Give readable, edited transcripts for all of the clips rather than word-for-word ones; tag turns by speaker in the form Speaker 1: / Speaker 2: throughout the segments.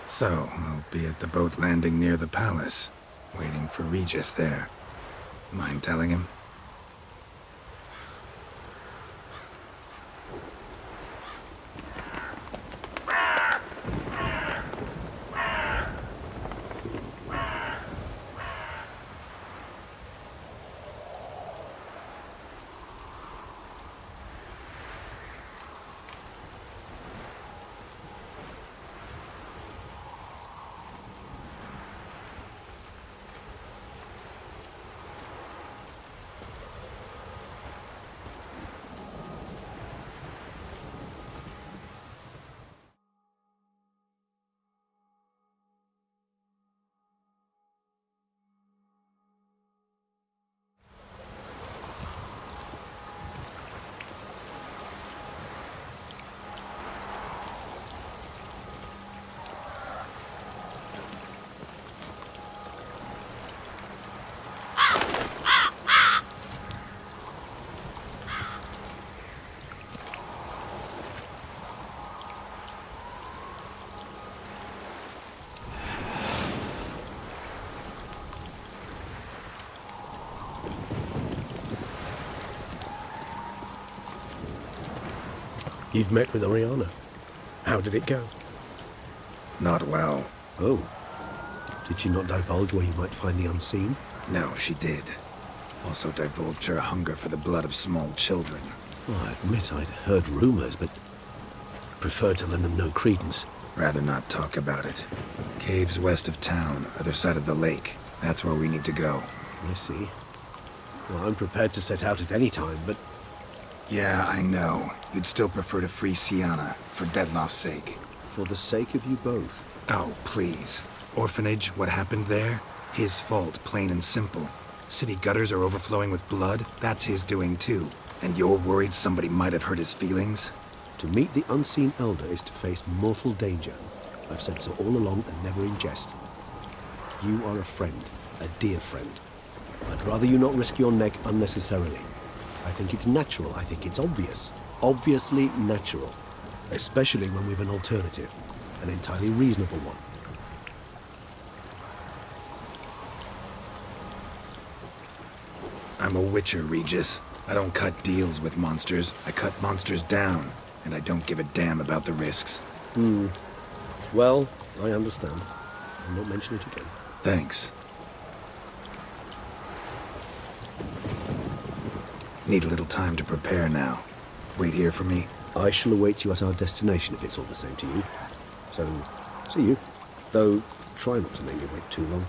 Speaker 1: So, I'll be at the boat landing near the palace, waiting for Regis there. Mind telling him?
Speaker 2: You've met with Oriana. How did it go?
Speaker 1: Not well.
Speaker 2: Oh. Did she not divulge where you might find the unseen?
Speaker 1: No, she did. Also divulged her hunger for the blood of small children.
Speaker 2: Well, I admit I'd heard rumors, but preferred to lend them no credence.
Speaker 1: Rather not talk about it. Caves west of town, other side of the lake. That's where we need to go.
Speaker 2: I see. Well, I'm prepared to set out at any time, but...
Speaker 1: Yeah, I know. You'd still prefer to free Sienna, for Dettlaff's sake.
Speaker 2: For the sake of you both.
Speaker 1: Oh, please. Orphanage, what happened there? His fault, plain and simple. City gutters are overflowing with blood. That's his doing too. And you're worried somebody might have hurt his feelings?
Speaker 2: To meet the unseen elder is to face mortal danger. I've said so all along and never in jest. You are a friend, a dear friend. I'd rather you not risk your neck unnecessarily. I think it's natural, I think it's obvious. Obviously natural. Especially when we've an alternative. An entirely reasonable one.
Speaker 1: I'm a witcher, Regis. I don't cut deals with monsters. I cut monsters down. And I don't give a damn about the risks.
Speaker 2: Well, I understand. I'll not mention it again.
Speaker 1: Thanks. Need a little time to prepare now. Wait here for me?
Speaker 2: I shall await you at our destination if it's all the same to you. So, see you. Though, try not to make me wait too long.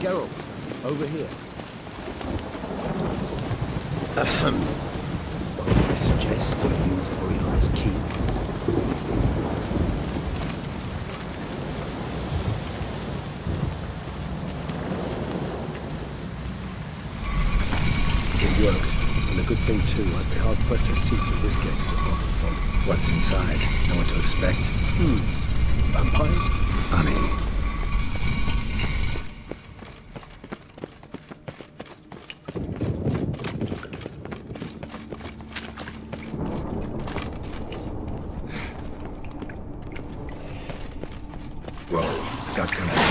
Speaker 2: Geralt, over here. Might I suggest you use Oriana's key? It worked, and a good thing too. I'd be hard-pressed to see through this gate to Rotherford.
Speaker 1: What's inside? Know what to expect?
Speaker 2: Vampires?
Speaker 1: Funny. Whoa, got company.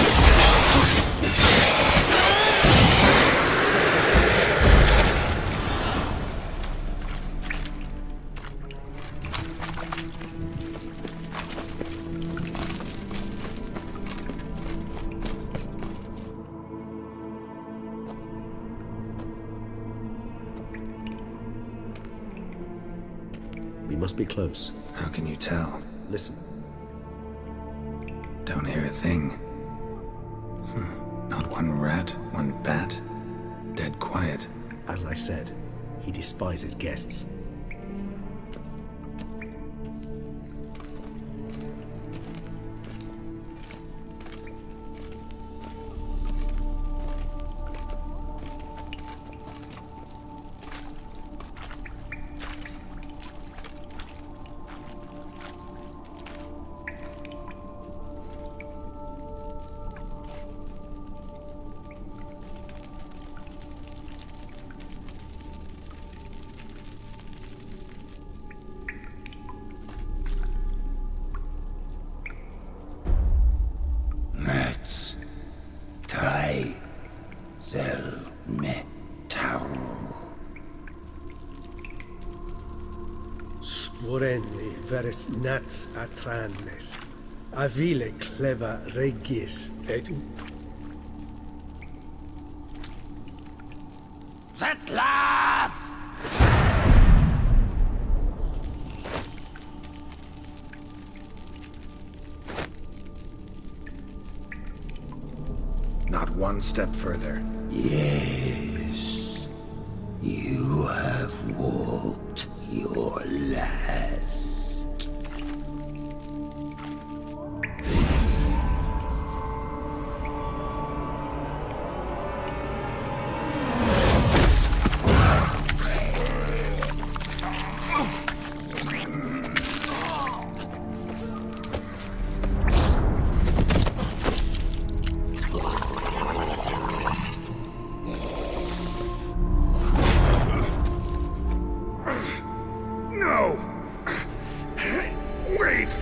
Speaker 2: We must be close.
Speaker 1: How can you tell?
Speaker 2: Listen.
Speaker 1: Don't hear a thing. Not one rat, one bat. Dead quiet.
Speaker 2: As I said, he despises guests.
Speaker 3: Let's try Zel Metau.
Speaker 4: Sporenni veres nats atrannes, avile cleva regis et
Speaker 3: Zetlath!
Speaker 1: Not one step further.
Speaker 3: Yes, you have walked your last.
Speaker 1: No! Wait!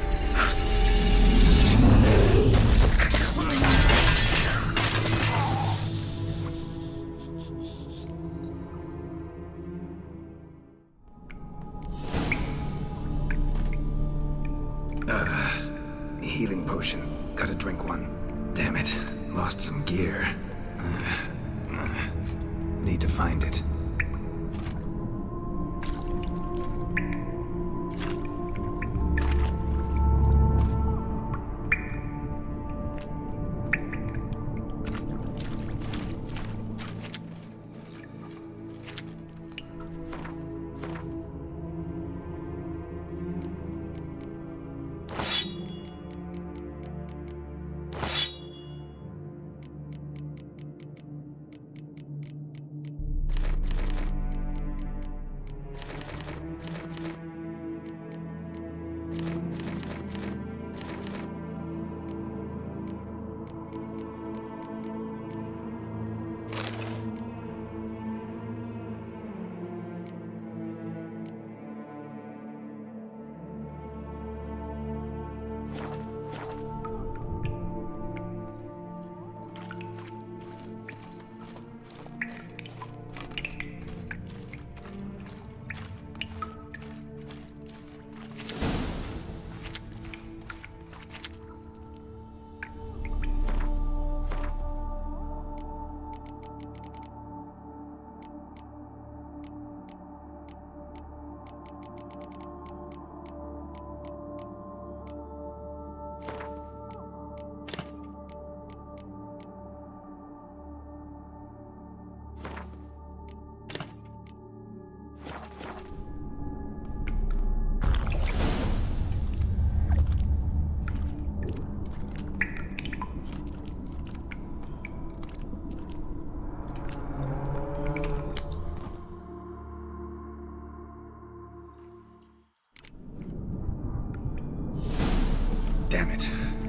Speaker 1: Healing potion. Gotta drink one. Damn it. Lost some gear. Need to find it.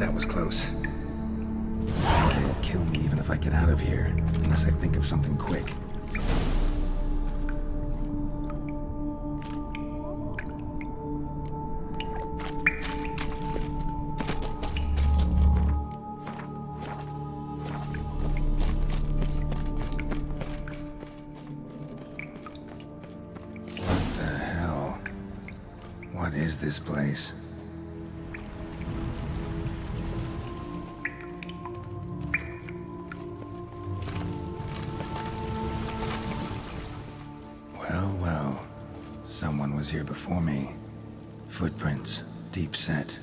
Speaker 1: That was close. They'll kill me even if I get out of here, unless I think of something quick. What the hell? What is this place? Well, someone was here before me. Footprints, deep set,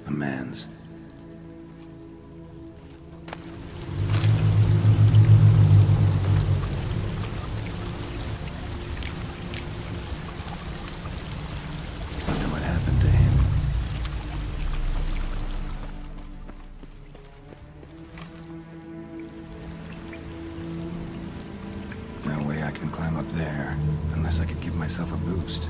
Speaker 1: a man's. Wonder what happened to him. No way I can climb up there, unless I could give myself a boost.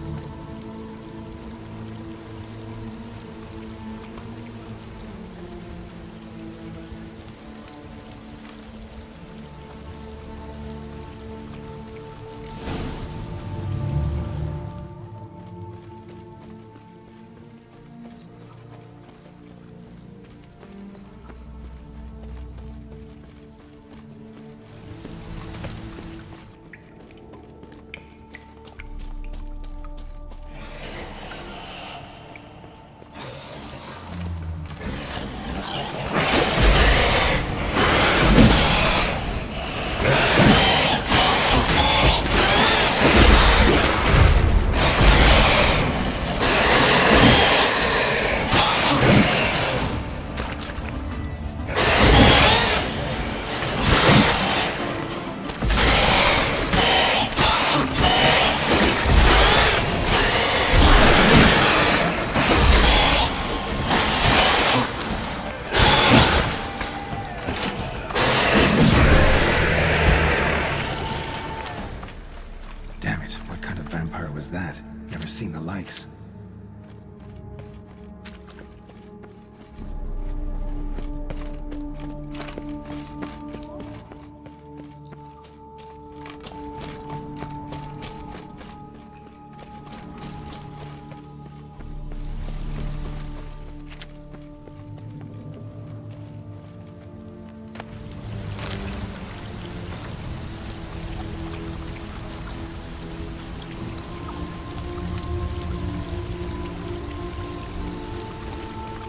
Speaker 1: Damn it, what kind of vampire was that? Never seen the likes.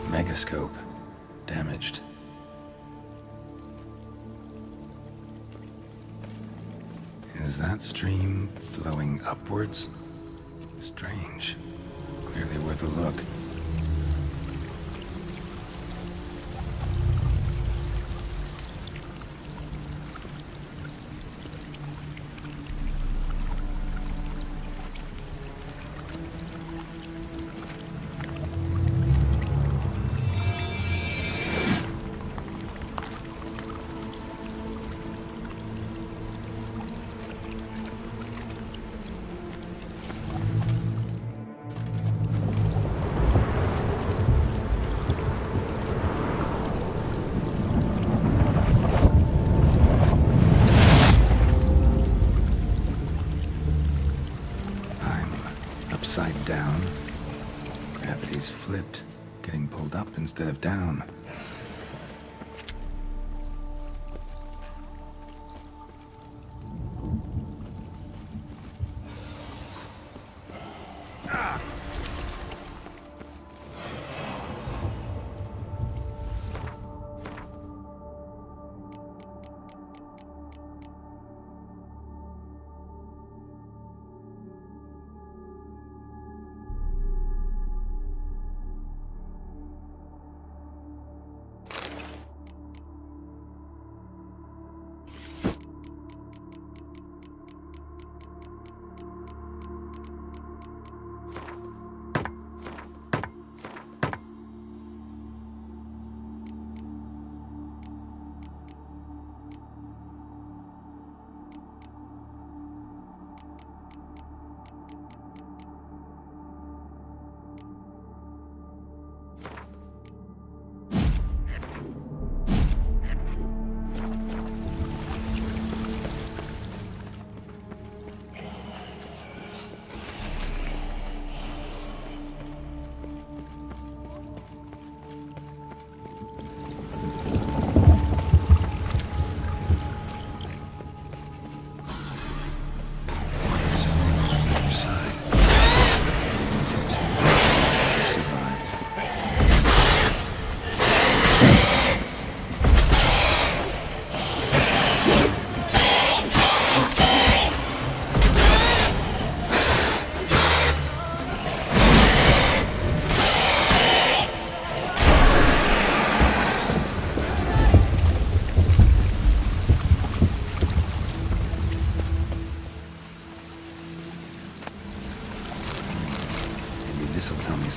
Speaker 1: Megascope. Damaged. Is that stream flowing upwards? Strange. Clearly worth a look. Upside down. Gravity's flipped, getting pulled up instead of down.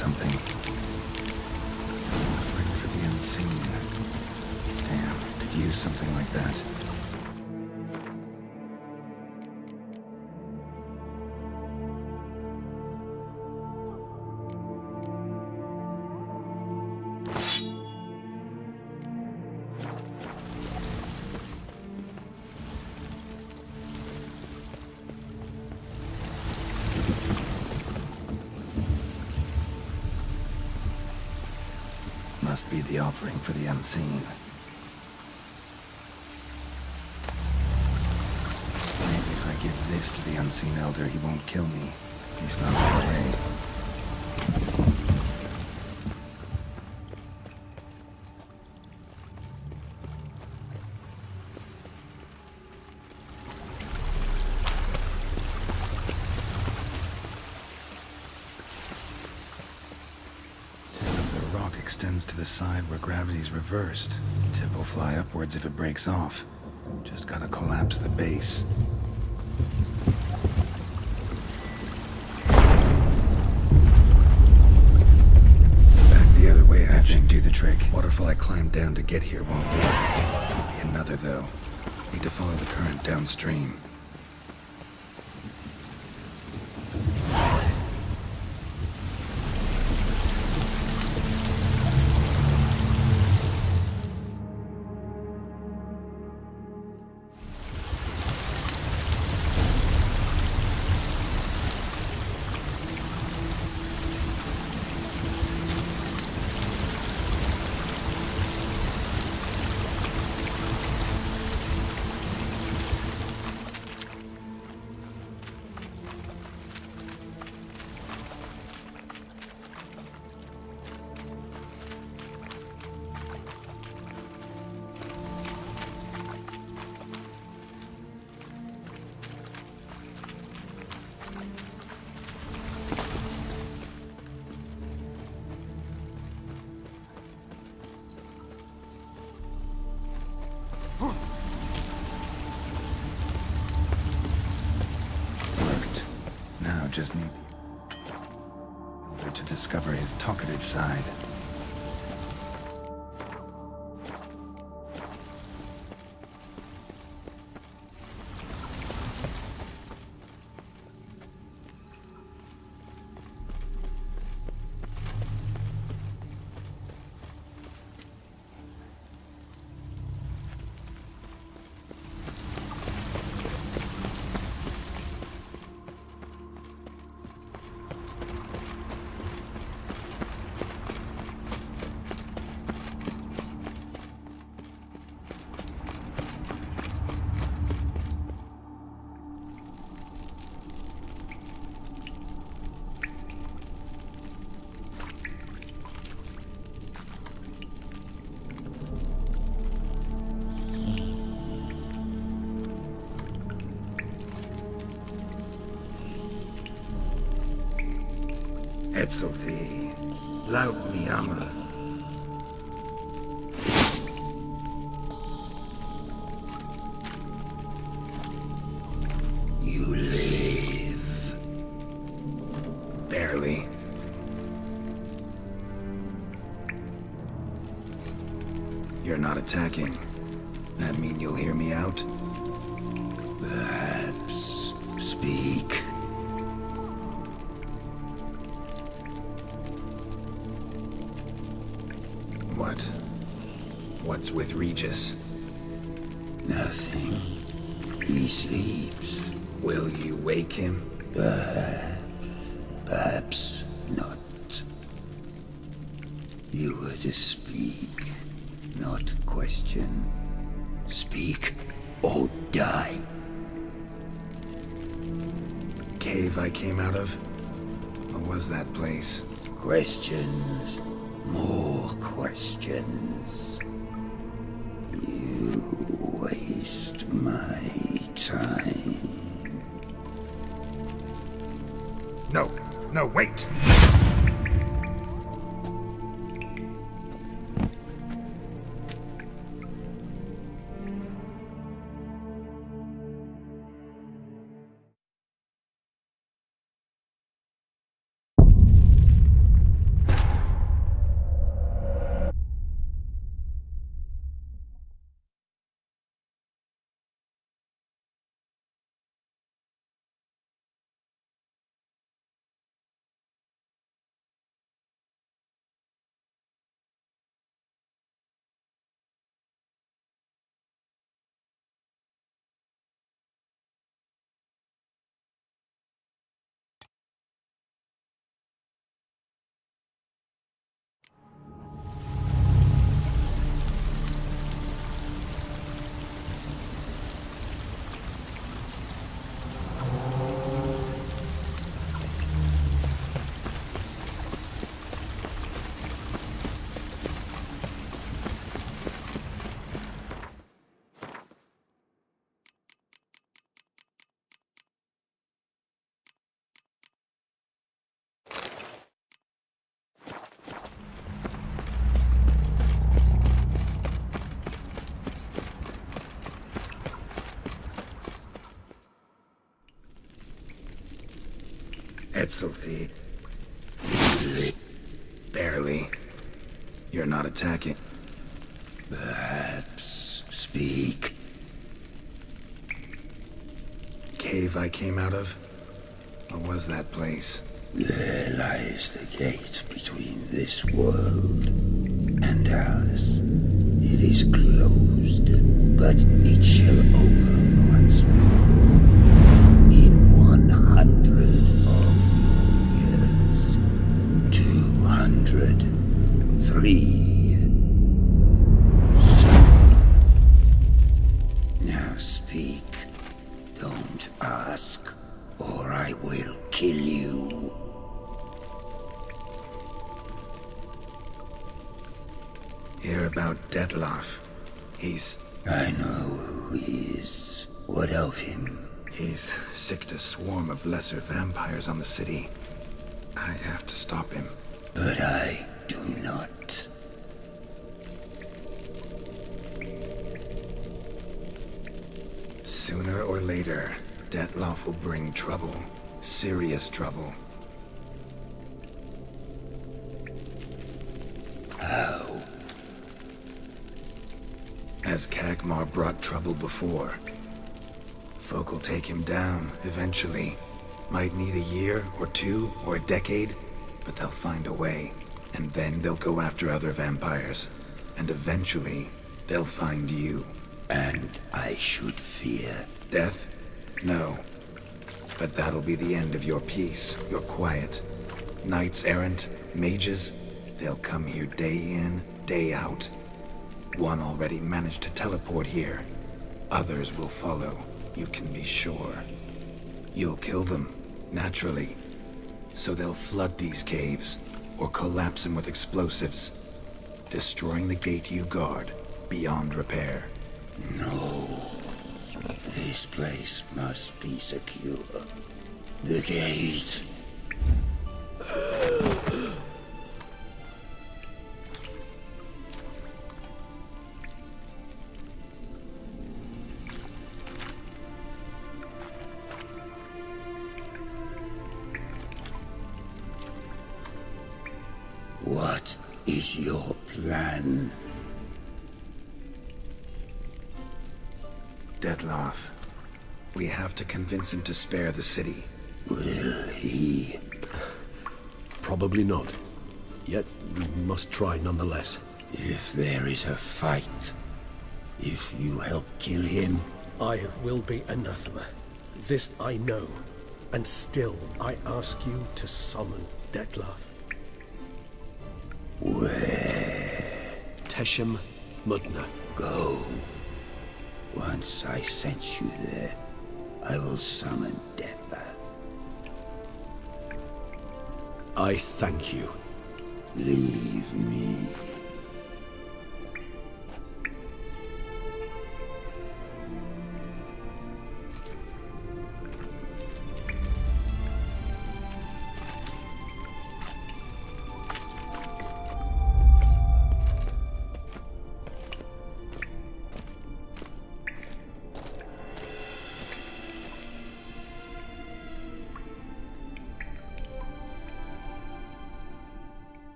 Speaker 1: something. Offering for the unseen. Damn, could use something like that. Must be the offering for the unseen. Maybe if I give this to the unseen elder, he won't kill me. He's not that way. Extends to the side where gravity's reversed. Tip will fly upwards if it breaks off. Just gotta collapse the base. Back the other way, I think, do the trick. Waterfall I climbed down to get here won't do. Could be another, though. Need to follow the current downstream. Worked. Now just need the elder to discover his talkative side. Etzelthi, laut Miyama.
Speaker 3: You live.
Speaker 1: Barely. You're not attacking. That mean you'll hear me out?
Speaker 3: Perhaps speak.
Speaker 1: What? What's with Regis?
Speaker 3: Nothing. He sleeps.
Speaker 1: Will you wake him?
Speaker 3: Perhaps not. You were to speak, not question. Speak or die.
Speaker 1: Cave I came out of? What was that place?
Speaker 3: Questions. More questions. You waste my time.
Speaker 1: No, no, wait! Etzelthy. Barely. You're not attacking.
Speaker 3: Perhaps speak.
Speaker 1: Cave I came out of? What was that place?
Speaker 3: There lies the gate between this world and ours. It is closed, but it shall open once more. In 100 of years. 200. 3. Soon. Now speak. Don't ask, or I will kill you.
Speaker 1: Hear about Detloff.
Speaker 3: I know who he is. What of him?
Speaker 1: He's sicked a swarm of lesser vampires on the city. I have to stop him.
Speaker 3: But I do not.
Speaker 1: Sooner or later, Detloff will bring trouble. Serious trouble.
Speaker 3: How?
Speaker 1: As Kagmar brought trouble before. Folk will take him down, eventually. Might need a year, or 2, or a decade, but they'll find a way. And then they'll go after other vampires. And eventually, they'll find you.
Speaker 3: And I should fear.
Speaker 1: Death? No. But that'll be the end of your peace, your quiet. Knights errant, mages, they'll come here day in, day out. One already managed to teleport here. Others will follow, you can be sure. You'll kill them, naturally. So they'll flood these caves, or collapse them with explosives, destroying the gate you guard beyond repair.
Speaker 3: No. This place must be secure. The gate. What is your plan?
Speaker 1: Detloff. We have to convince him to spare the city.
Speaker 3: Will he?
Speaker 2: Probably not. Yet we must try nonetheless.
Speaker 3: If there is a fight, if you help kill him,
Speaker 4: I will be anathema. This I know. And still, I ask you to summon Detlaff.
Speaker 3: where?
Speaker 2: Teshem Mudna.
Speaker 3: Go. Once I sense you there, I will summon Deathpath.
Speaker 2: I thank you.
Speaker 3: Leave me.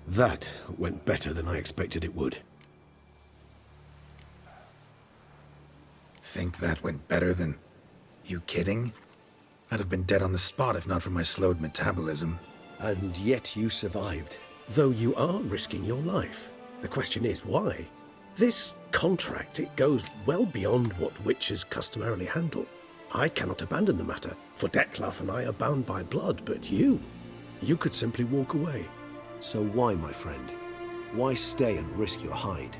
Speaker 2: That went better than I expected it would.
Speaker 1: Think that went better than... You kidding? I'd have been dead on the spot if not for my slowed metabolism.
Speaker 4: And yet you survived. Though you are risking your life. The question is, why? This contract, it goes well beyond what witches customarily handle. I cannot abandon the matter, for Detlaff and I are bound by blood, but you could simply walk away.
Speaker 2: So why, my friend? Why stay and risk your hide?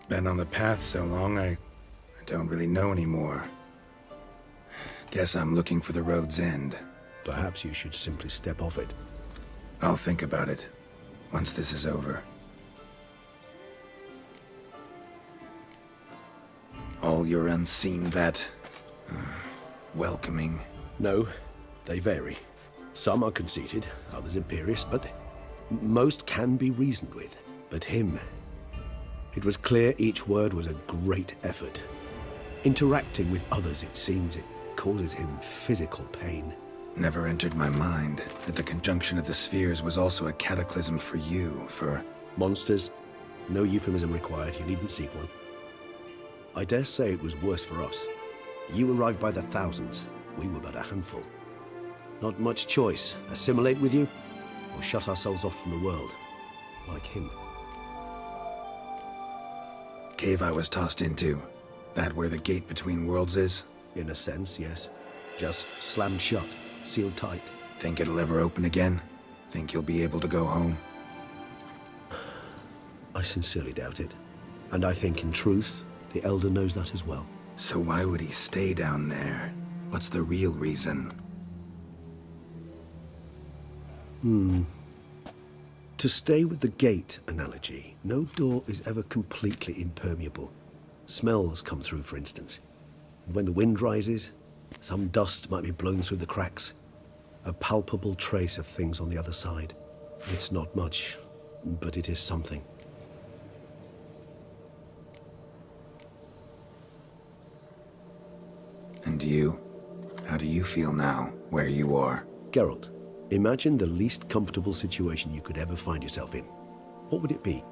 Speaker 1: Been on the path so long, I don't really know anymore. Guess I'm looking for the road's end.
Speaker 2: Perhaps you should simply step off it.
Speaker 1: I'll think about it once this is over. All your unseen that... welcoming.
Speaker 2: No, they vary. Some are conceited, others imperious, but most can be reasoned with. But him, it was clear each word was a great effort. Interacting with others, it seems, it causes him physical pain.
Speaker 1: Never entered my mind that the conjunction of the spheres was also a cataclysm for you, for...
Speaker 2: Monsters, no euphemism required, you needn't seek one. I dare say it was worse for us. You arrived by the thousands, we were but a handful. Not much choice, assimilate with you, or shut ourselves off from the world, like him.
Speaker 1: Cave I was tossed into. That where the gate between worlds is?
Speaker 2: In a sense, yes. Just slammed shut, sealed tight.
Speaker 1: Think it'll ever open again? Think you'll be able to go home?
Speaker 2: I sincerely doubt it. And I think, in truth, the Elder knows that as well.
Speaker 1: So why would he stay down there? What's the real reason?
Speaker 2: To stay with the gate analogy, no door is ever completely impermeable. Smells come through, for instance. And when the wind rises, some dust might be blown through the cracks. A palpable trace of things on the other side. It's not much, but it is something.
Speaker 1: And you? How do you feel now, where you are?
Speaker 2: Geralt, imagine the least comfortable situation you could ever find yourself in. What would it be?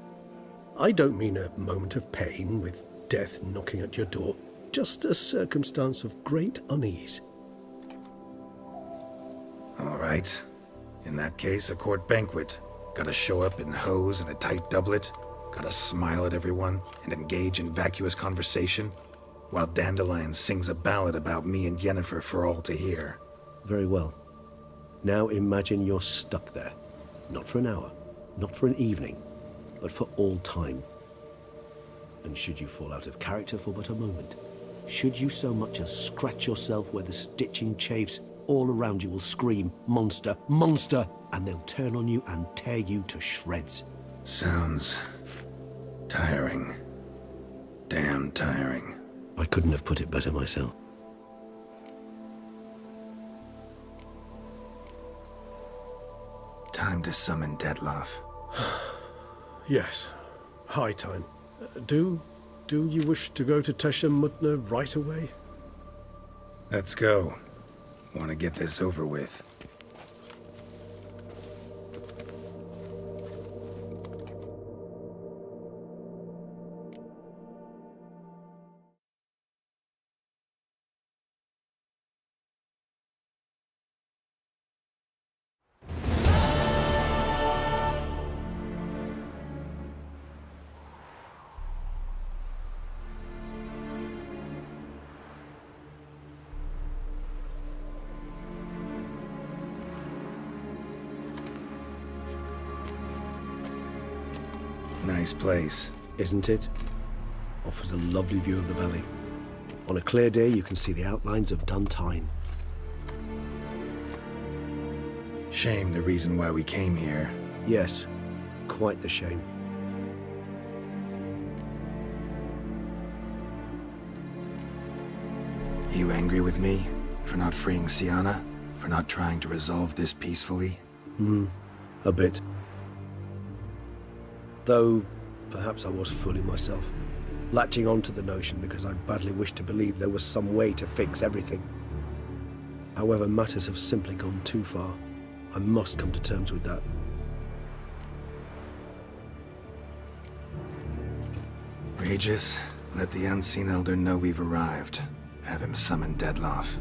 Speaker 2: I don't mean a moment of pain with death knocking at your door. Just a circumstance of great unease.
Speaker 1: All right. In that case, a court banquet. Gotta show up in hose and a tight doublet. Gotta smile at everyone and engage in vacuous conversation, while Dandelion sings a ballad about me and Yennefer for all to hear.
Speaker 2: Very well. Now imagine you're stuck there. Not for an hour, not for an evening, but for all time. And should you fall out of character for but a moment, should you so much as scratch yourself where the stitching chafes, all around you will scream, "Monster! Monster!" and they'll turn on you and tear you to shreds.
Speaker 1: Sounds tiring. Damn tiring.
Speaker 2: I couldn't have put it better myself.
Speaker 1: Time to summon Dettlaff.
Speaker 4: Yes, high time. Do you wish to go to Tesha Mutna right away?
Speaker 1: Let's go. Want to get this over with. Nice place.
Speaker 2: Isn't it? Offers a lovely view of the valley. On a clear day, you can see the outlines of Duntine.
Speaker 1: Shame the reason why we came here.
Speaker 2: Yes, quite the shame.
Speaker 1: You angry with me? For not freeing Siana? For not trying to resolve this peacefully?
Speaker 2: A bit. Though, perhaps I was fooling myself. Latching on to the notion because I badly wished to believe there was some way to fix everything. However, matters have simply gone too far. I must come to terms with that.
Speaker 1: Regis, let the Unseen Elder know we've arrived. Have him summon Dettlaff.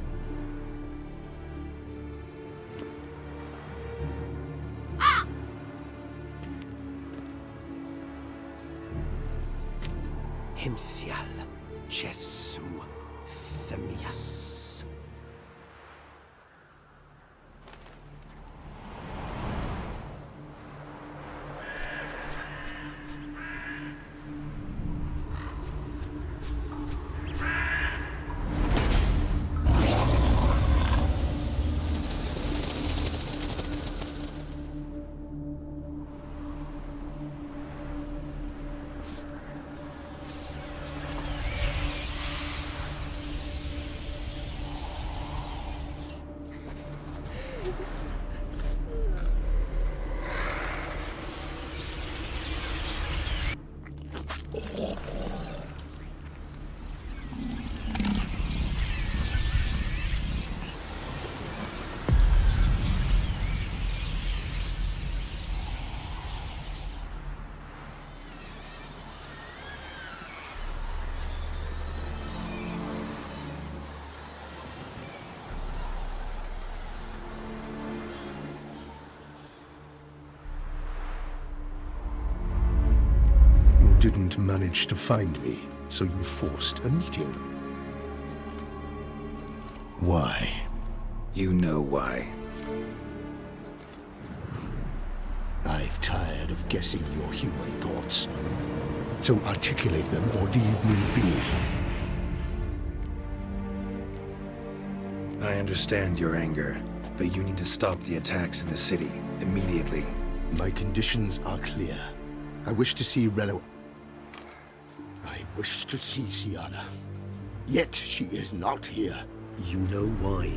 Speaker 2: Hinthial Jesu Themias.
Speaker 5: didn't manage to find me, so you forced a meeting. Why?
Speaker 1: You know why.
Speaker 5: I've tired of guessing your human thoughts. So articulate them or leave me be.
Speaker 1: I understand your anger, but you need to stop the attacks in the city immediately.
Speaker 5: My conditions are clear. I wish to see Relo. I wish to see Siana. Yet she is not here.
Speaker 2: You know why.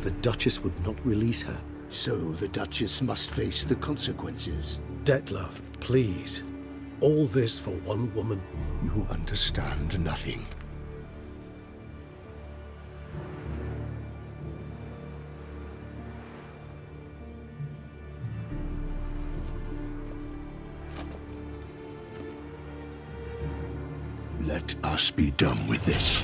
Speaker 2: The Duchess would not release her.
Speaker 5: So the Duchess must face the consequences.
Speaker 4: Dettlaff, please. All this for one woman.
Speaker 5: You understand nothing. Let us be done with this.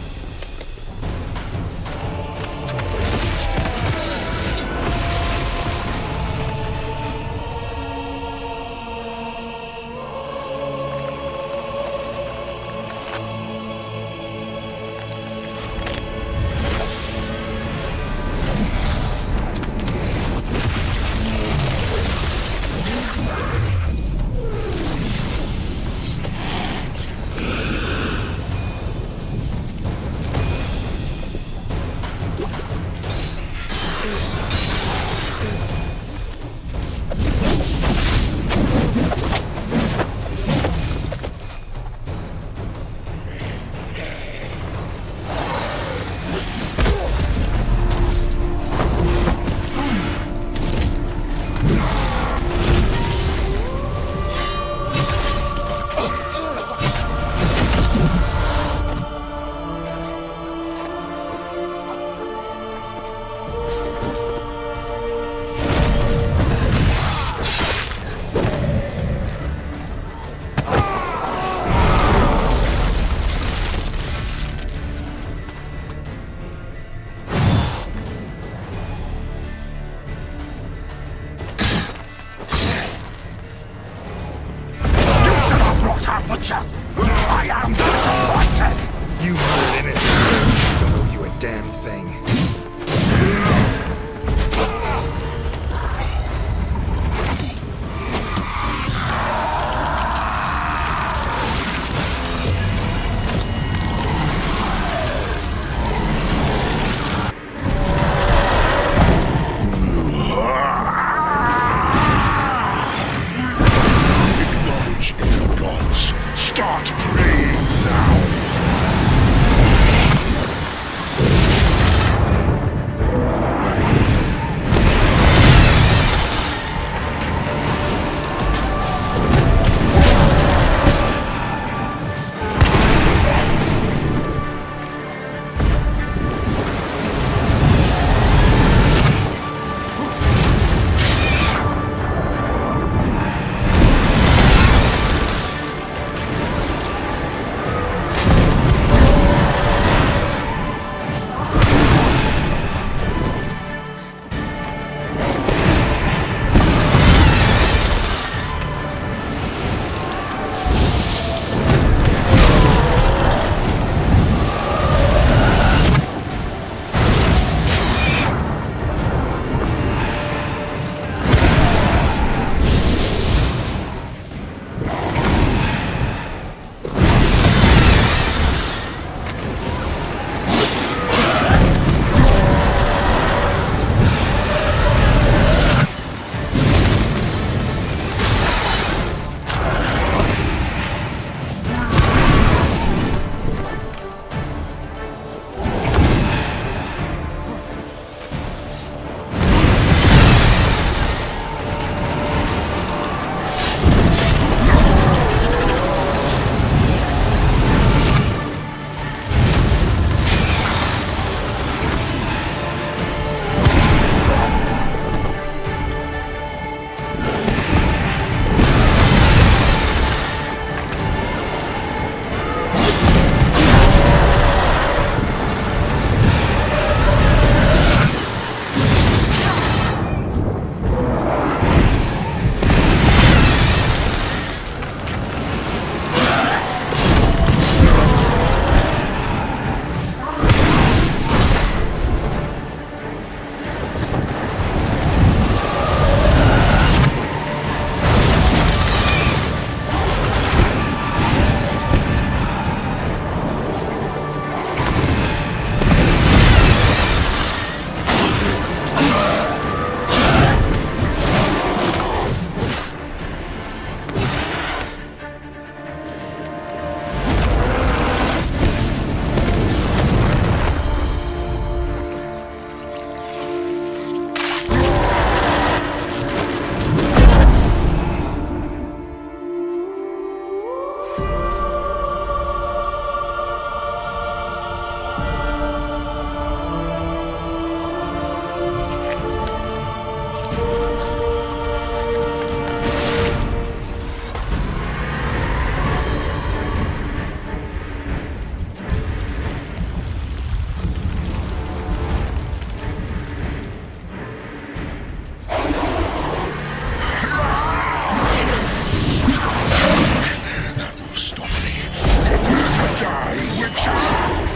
Speaker 5: Die, Witcher!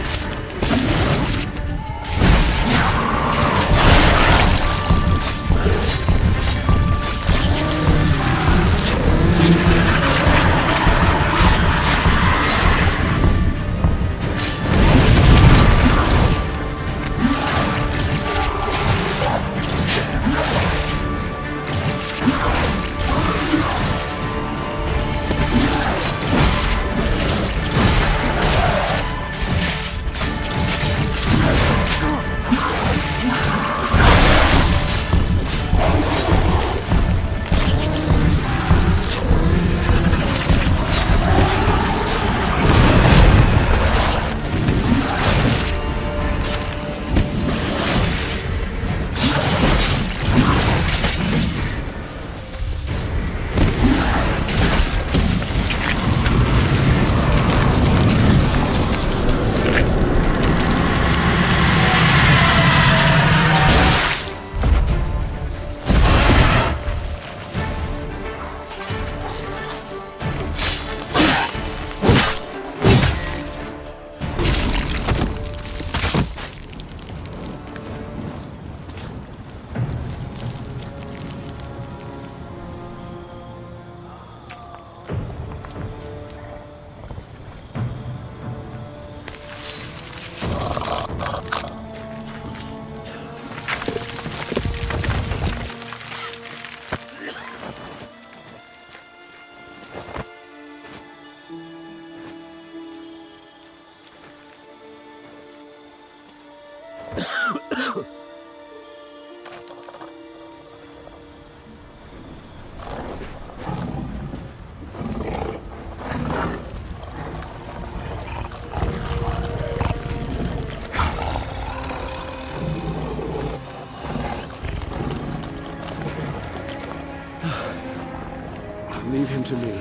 Speaker 2: Leave him to me.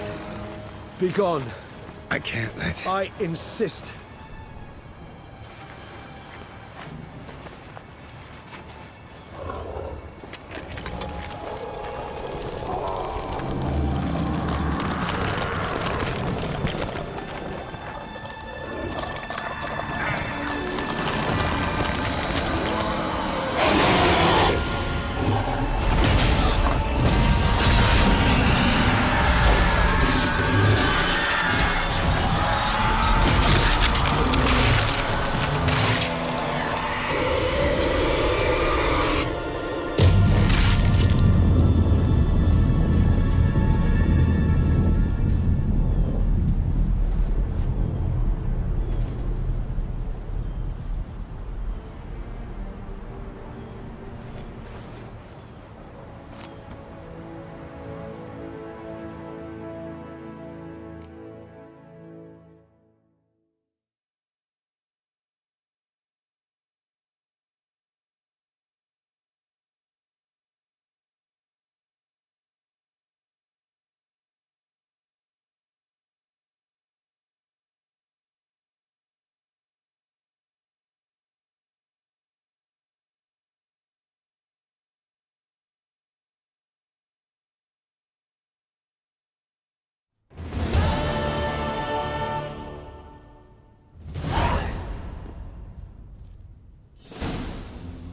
Speaker 2: Be gone.
Speaker 1: I can't let...
Speaker 2: I insist.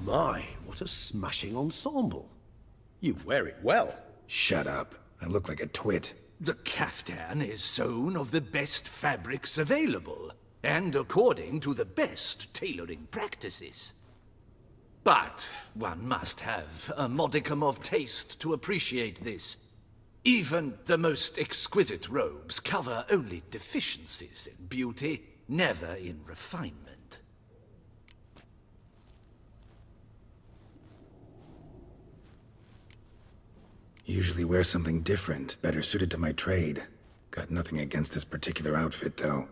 Speaker 2: My, what a smashing ensemble. You wear it well.
Speaker 1: Shut up. I look like a twit.
Speaker 6: The caftan is sewn of the best fabrics available, and according to the best tailoring practices. But one must have a modicum of taste to appreciate this. Even the most exquisite robes cover only deficiencies in beauty, never in refinement.
Speaker 1: Usually wear something different, better suited to my trade. Got nothing against this particular outfit, though.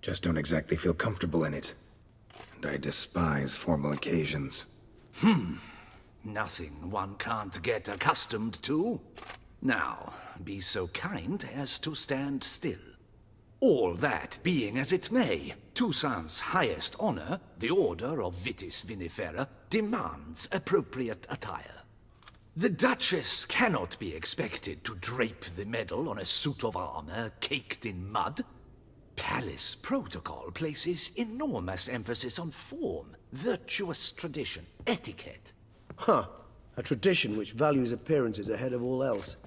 Speaker 1: Just don't exactly feel comfortable in it. And I despise formal occasions.
Speaker 6: Nothing one can't get accustomed to. Now, be so kind as to stand still. All that being as it may, Toussaint's highest honor, the Order of Vitis Vinifera, demands appropriate attire. The Duchess cannot be expected to drape the medal on a suit of armor caked in mud. Palace protocol places enormous emphasis on form, virtuous tradition, etiquette.
Speaker 4: Huh. A tradition which values appearances ahead of all else.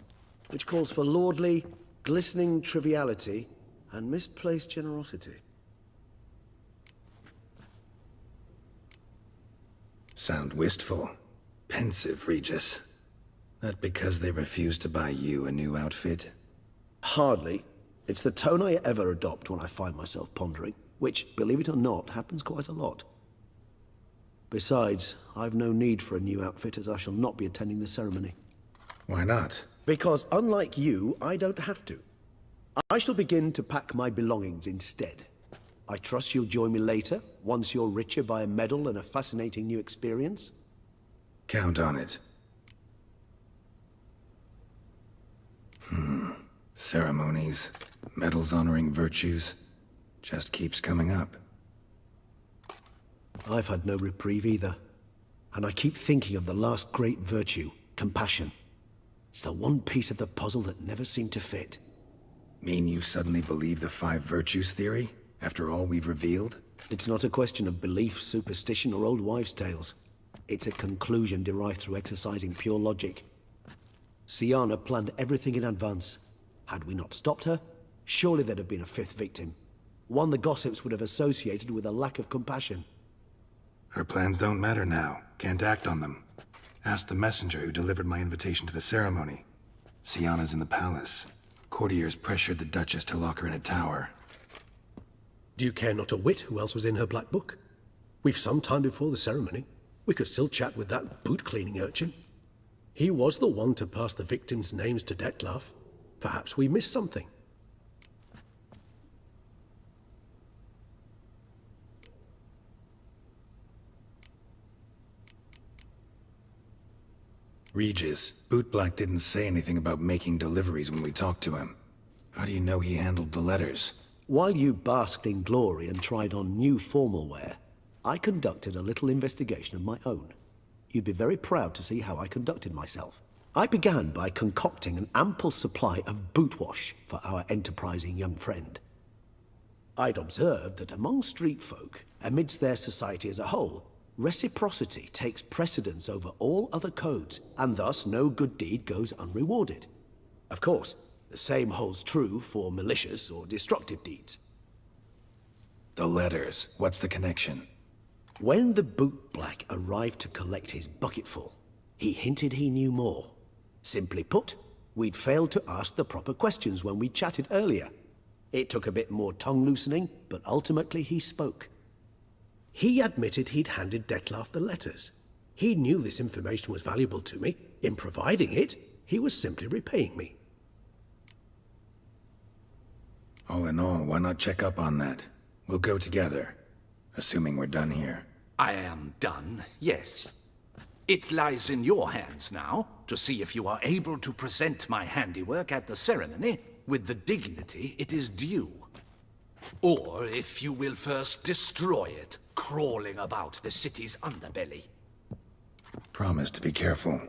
Speaker 4: Which calls for lordly, glistening triviality and misplaced generosity.
Speaker 1: Sound wistful, pensive, Regis. That because they refuse to buy you a new outfit?
Speaker 4: Hardly. It's the tone I ever adopt when I find myself pondering, which, believe it or not, happens quite a lot. Besides, I've no need for a new outfit as I shall not be attending the ceremony.
Speaker 1: Why not?
Speaker 4: Because unlike you, I don't have to. I shall begin to pack my belongings instead. I trust you'll join me later, once you're richer by a medal and a fascinating new experience.
Speaker 1: Count on it. Ceremonies, medals honoring virtues, just keeps coming up.
Speaker 4: I've had no reprieve either. And I keep thinking of the last great virtue, compassion. It's the one piece of the puzzle that never seemed to fit.
Speaker 1: Mean you suddenly believe the 5 virtues theory, after all we've revealed?
Speaker 4: It's not a question of belief, superstition, or old wives' tales. It's a conclusion derived through exercising pure logic. Siana planned everything in advance. Had we not stopped her, surely there'd have been a 5th victim. One the gossips would have associated with a lack of compassion.
Speaker 1: Her plans don't matter now. Can't act on them. Ask the messenger who delivered my invitation to the ceremony. Siana's in the palace. Courtiers pressured the Duchess to lock her in a tower.
Speaker 4: Do you care not a whit who else was in her black book? We've some time before the ceremony. We could still chat with that boot-cleaning urchin. He was the one to pass the victims' names to Dettlaff. Perhaps we missed something.
Speaker 1: Regis, Bootblack didn't say anything about making deliveries when we talked to him. How do you know he handled the letters?
Speaker 4: While you basked in glory and tried on new formal wear, I conducted a little investigation of my own. You'd be very proud to see how I conducted myself. I began by concocting an ample supply of boot wash for our enterprising young friend. I'd observed that among street folk, amidst their society as a whole, reciprocity takes precedence over all other codes, and thus no good deed goes unrewarded. Of course, the same holds true for malicious or destructive deeds.
Speaker 1: The letters. What's the connection?
Speaker 4: When the bootblack arrived to collect his bucketful, he hinted he knew more. Simply put, we'd failed to ask the proper questions when we chatted earlier. It took a bit more tongue-loosening, but ultimately he spoke. He admitted he'd handed Dettlaff the letters. He knew this information was valuable to me. In providing it, he was simply repaying me.
Speaker 1: All in all, why not check up on that? We'll go together, assuming we're done here.
Speaker 6: I am done, yes. It lies in your hands now to see if you are able to present my handiwork at the ceremony with the dignity it is due. Or if you will first destroy it, crawling about the city's underbelly.
Speaker 1: Promise to be careful.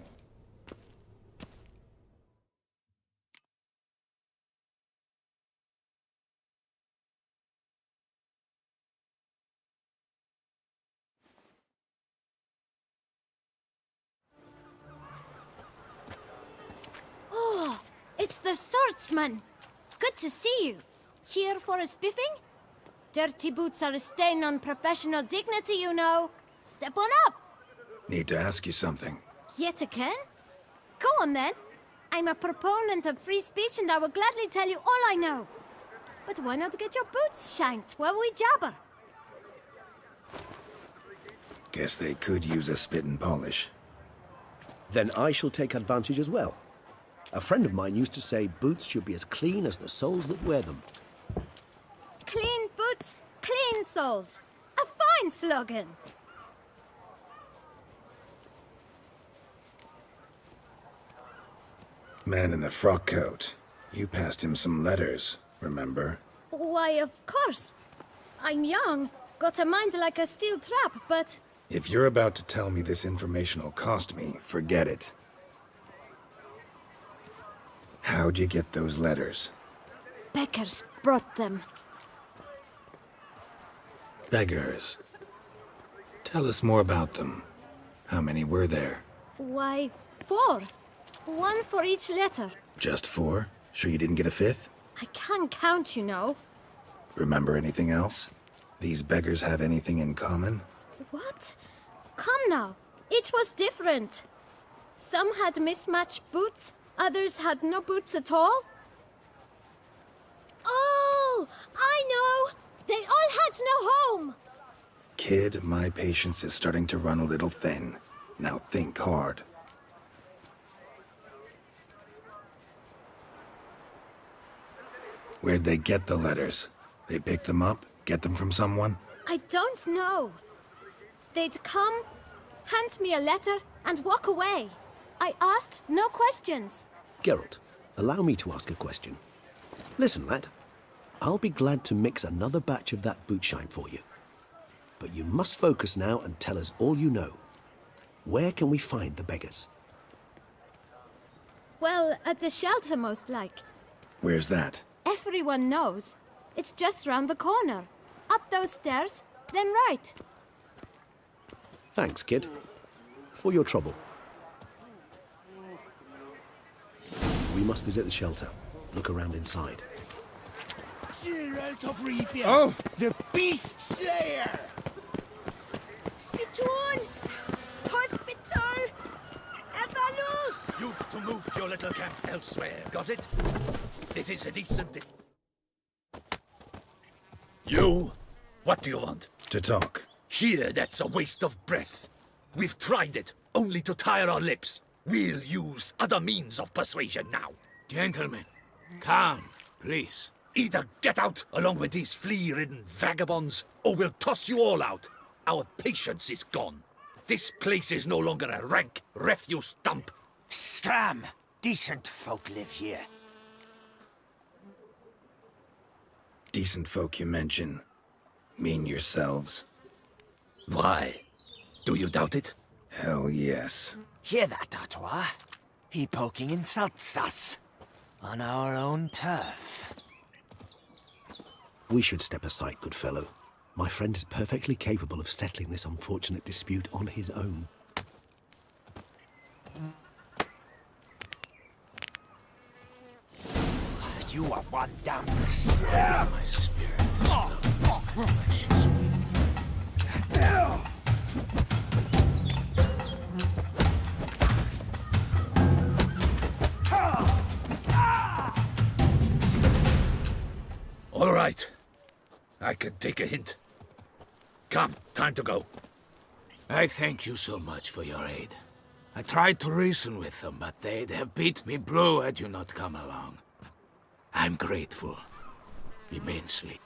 Speaker 7: It's the swordsman. Good to see you. Here for a spiffing? Dirty boots are a stain on professional dignity, you know. Step on up.
Speaker 1: Need to ask you something.
Speaker 7: Yet again? Go on then. I'm a proponent of free speech and I will gladly tell you all I know. But why not get your boots shanked while we jabber?
Speaker 1: Guess they could use a spit and polish.
Speaker 4: Then I shall take advantage as well. A friend of mine used to say boots should be as clean as the soles that wear them.
Speaker 7: Clean boots, clean soles. A fine slogan.
Speaker 1: Man in the frock coat. You passed him some letters, remember?
Speaker 7: Why, of course. I'm young, got a mind like a steel trap, but...
Speaker 1: If you're about to tell me this information will cost me, forget it. How'd you get those letters?
Speaker 7: Beckers brought them.
Speaker 1: Beggars. Tell us more about them. How many were there?
Speaker 7: Why, 4. 1 for each letter.
Speaker 1: Just 4? Sure you didn't get a 5th?
Speaker 7: I can't count, you know.
Speaker 1: Remember anything else? These beggars have anything in common?
Speaker 7: What? Come now. Each was different. Some had mismatched boots, others had no boots at all. Oh, I know! They all had no home!
Speaker 1: Kid, my patience is starting to run a little thin. Now think hard. Where'd they get the letters? They pick them up? Get them from someone?
Speaker 7: I don't know. They'd come, hand me a letter, and walk away. I asked no questions.
Speaker 2: Geralt, allow me to ask a question. Listen, lad. I'll be glad to mix another batch of that bootshine for you. But you must focus now and tell us all you know. Where can we find the beggars?
Speaker 7: Well, at the shelter, most like.
Speaker 1: Where's that?
Speaker 7: Everyone knows. It's just round the corner. Up those stairs, then right.
Speaker 2: Thanks, kid. For your trouble. We must visit the shelter. Look around inside.
Speaker 3: Geralt of Rivia, the Beast Slayer!
Speaker 8: Spittoon! Hospital! Evalus!
Speaker 6: You've to move your little camp elsewhere, got it? This is a decent... You? What do you want?
Speaker 1: To talk.
Speaker 6: Here, that's a waste of breath. We've tried it, only to tire our lips. We'll use other means of persuasion now.
Speaker 9: Gentlemen, calm, please.
Speaker 6: Either get out along with these flea-ridden vagabonds, or we'll toss you all out. Our patience is gone. This place is no longer a rank refuse dump.
Speaker 3: Scram! Decent folk live here.
Speaker 1: Decent folk you mention. Mean yourselves.
Speaker 6: Why? Do you doubt it?
Speaker 1: Hell yes.
Speaker 3: Hear that, Artois? He poking insults us. On our own turf.
Speaker 2: We should step aside, good fellow. My friend is perfectly capable of settling this unfortunate dispute on his own.
Speaker 3: You are one damn...
Speaker 9: My spirit is precious.
Speaker 6: All right. I can take a hint. Come, time to go.
Speaker 9: I thank you so much for your aid. I tried to reason with them, but they'd have beat me blue had you not come along. I'm grateful. Immensely.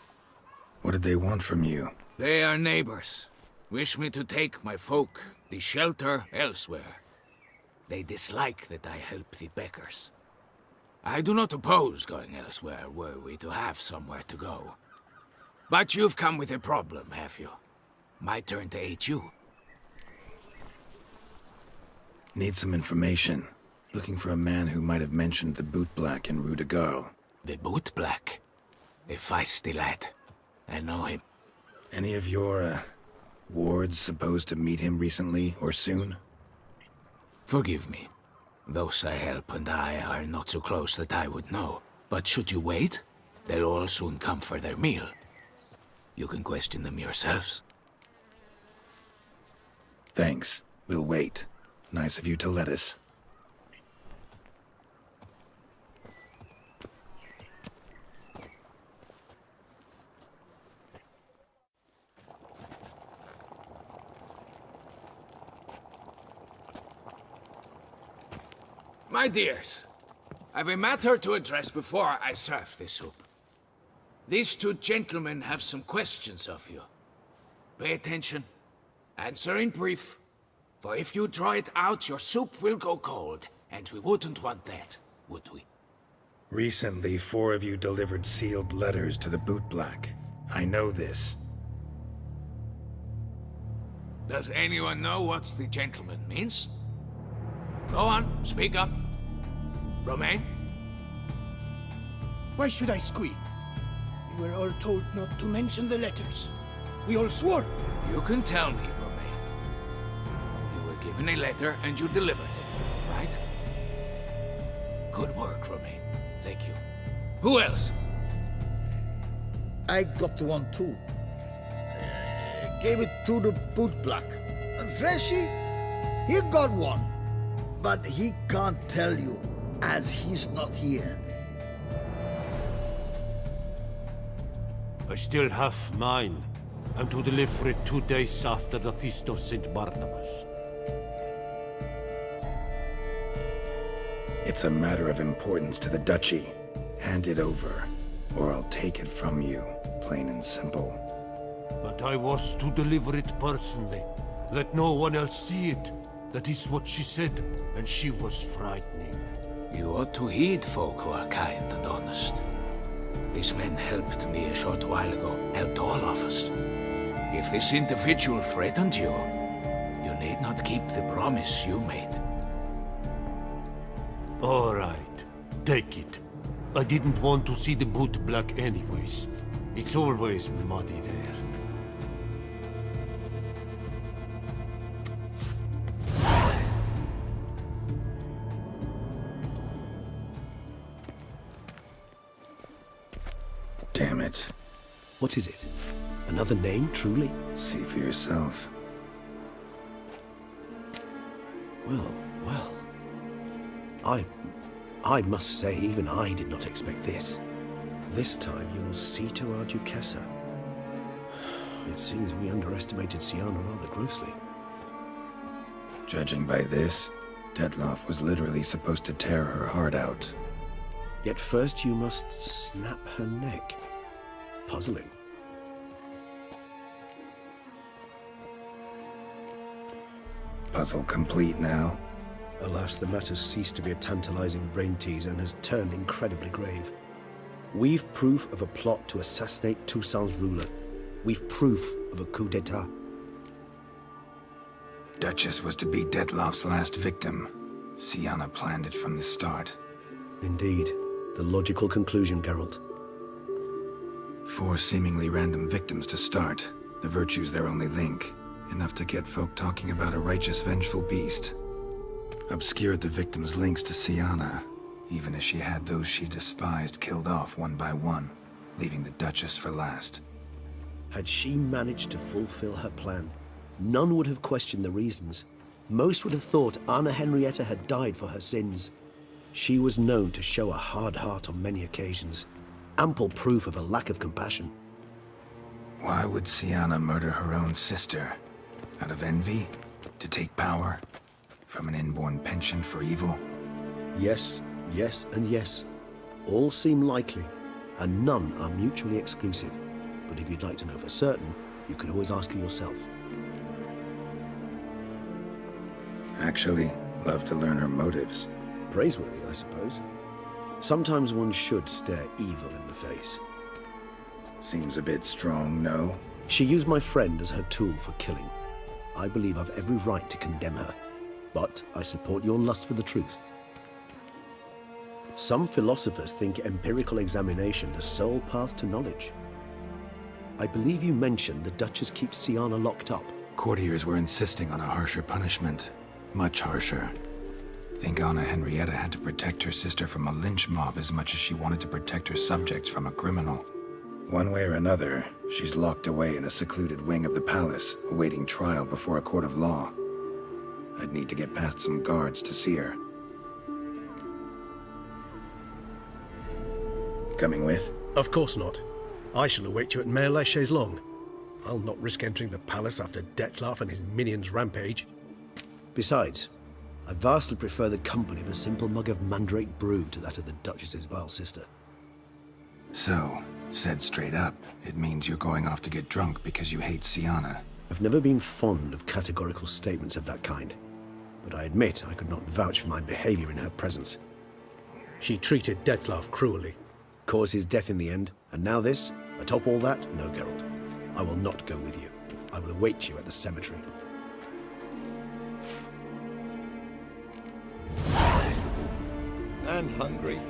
Speaker 1: What did they want from you?
Speaker 9: They are neighbors. Wish me to take my folk, the shelter, elsewhere. They dislike that I help the beggars. I do not oppose going elsewhere, were we to have somewhere to go. But you've come with a problem, have you? My turn to aid you.
Speaker 1: Need some information. Looking for a man who might have mentioned the bootblack in Rue de Garl.
Speaker 9: The bootblack? A feisty lad. I know him.
Speaker 1: Any of your, wards supposed to meet him recently or soon?
Speaker 9: Forgive me. Those I help and I are not so close that I would know. But should you wait, they'll all soon come for their meal. You can question them yourselves.
Speaker 1: Thanks. We'll wait. Nice of you to let us.
Speaker 9: My dears, I've a matter to address before I serve the soup. These two gentlemen have some questions of you. Pay attention. Answer in brief. For if you draw it out, your soup will go cold, and we wouldn't want that, would we?
Speaker 1: Recently, 4 of you delivered sealed letters to the bootblack. I know this.
Speaker 9: Does anyone know what the gentleman means? Go on, speak up. Romain?
Speaker 8: Why should I squeal? We were all told not to mention the letters.
Speaker 3: We all swore.
Speaker 9: You can tell me, Romain. You were given a letter and you delivered it, right? Good work, Romain. Thank you. Who else?
Speaker 3: I got one too. Gave it to the bootblack. Freshy, he got one. But he can't tell you, as he's not here.
Speaker 10: I still have mine. I'm to deliver it 2 days after the Feast of St. Barnabas.
Speaker 1: It's a matter of importance to the Duchy. Hand it over, or I'll take it from you, plain and simple.
Speaker 10: But I was to deliver it personally. Let no one else see it. That is what she said, and she was frightening.
Speaker 9: You ought to heed folk who are kind and honest. These men helped me a short while ago, helped all of us. If this individual threatened you, you need not keep the promise you made.
Speaker 10: All right, take it. I didn't want to see the bootblack anyways. It's always muddy there.
Speaker 1: Damn it.
Speaker 2: What is it? Another name, truly?
Speaker 1: See for yourself.
Speaker 2: Well. I must say, even I did not expect this. This time you will see to our Duquesa. It seems we underestimated Syanna rather grossly.
Speaker 1: Judging by this, Detloff was literally supposed to tear her heart out.
Speaker 2: Yet first you must snap her neck. Puzzling.
Speaker 1: Puzzle complete now.
Speaker 2: Alas, the matter's ceased to be a tantalizing brain teaser and has turned incredibly grave. We've proof of a plot to assassinate Toussaint's ruler. We've proof of a coup d'etat.
Speaker 1: Duchess was to be Detloff's last victim. Syanna planned it from the start.
Speaker 2: Indeed. The logical conclusion, Geralt.
Speaker 1: 4 seemingly random victims to start. The virtue's their only link. Enough to get folk talking about a righteous, vengeful beast. Obscured the victims' links to Syanna, even as she had those she despised killed off one by one, leaving the Duchess for last.
Speaker 2: Had she managed to fulfill her plan, none would have questioned the reasons. Most would have thought Anna Henrietta had died for her sins. She was known to show a hard heart on many occasions. Ample proof of a lack of compassion.
Speaker 1: Why would Syanna murder her own sister? Out of envy? To take power? From an inborn penchant for evil?
Speaker 2: Yes, yes, and yes. All seem likely, and none are mutually exclusive. But if you'd like to know for certain, you could always ask her yourself.
Speaker 1: Actually, love to learn her motives.
Speaker 2: Praiseworthy, I suppose. Sometimes one should stare evil in the face.
Speaker 1: Seems a bit strong, no?
Speaker 2: She used my friend as her tool for killing. I believe I've every right to condemn her, but I support your lust for the truth. Some philosophers think empirical examination the sole path to knowledge. I believe you mentioned the Duchess keeps Syanna locked up.
Speaker 1: Courtiers were insisting on a harsher punishment. Much harsher. Think Anna Henrietta had to protect her sister from a lynch mob as much as she wanted to protect her subjects from a criminal. One way or another, she's locked away in a secluded wing of the palace, awaiting trial before a court of law. I'd need to get past some guards to see her. Coming with?
Speaker 4: Of course not. I shall await you at Mare la Chaise-Longue. I'll not risk entering the palace after Detloff and his minions rampage.
Speaker 2: Besides, I vastly prefer the company of a simple mug of mandrake brew to that of the Duchess's vile sister.
Speaker 1: So, said straight up, it means you're going off to get drunk because you hate Syanna.
Speaker 2: I've never been fond of categorical statements of that kind, but I admit I could not vouch for my behavior in her presence.
Speaker 4: She treated Detloff cruelly.
Speaker 2: Caused his death in the end, and now this? Atop all that? No, Geralt. I will not go with you. I will await you at the cemetery.
Speaker 11: And hungry.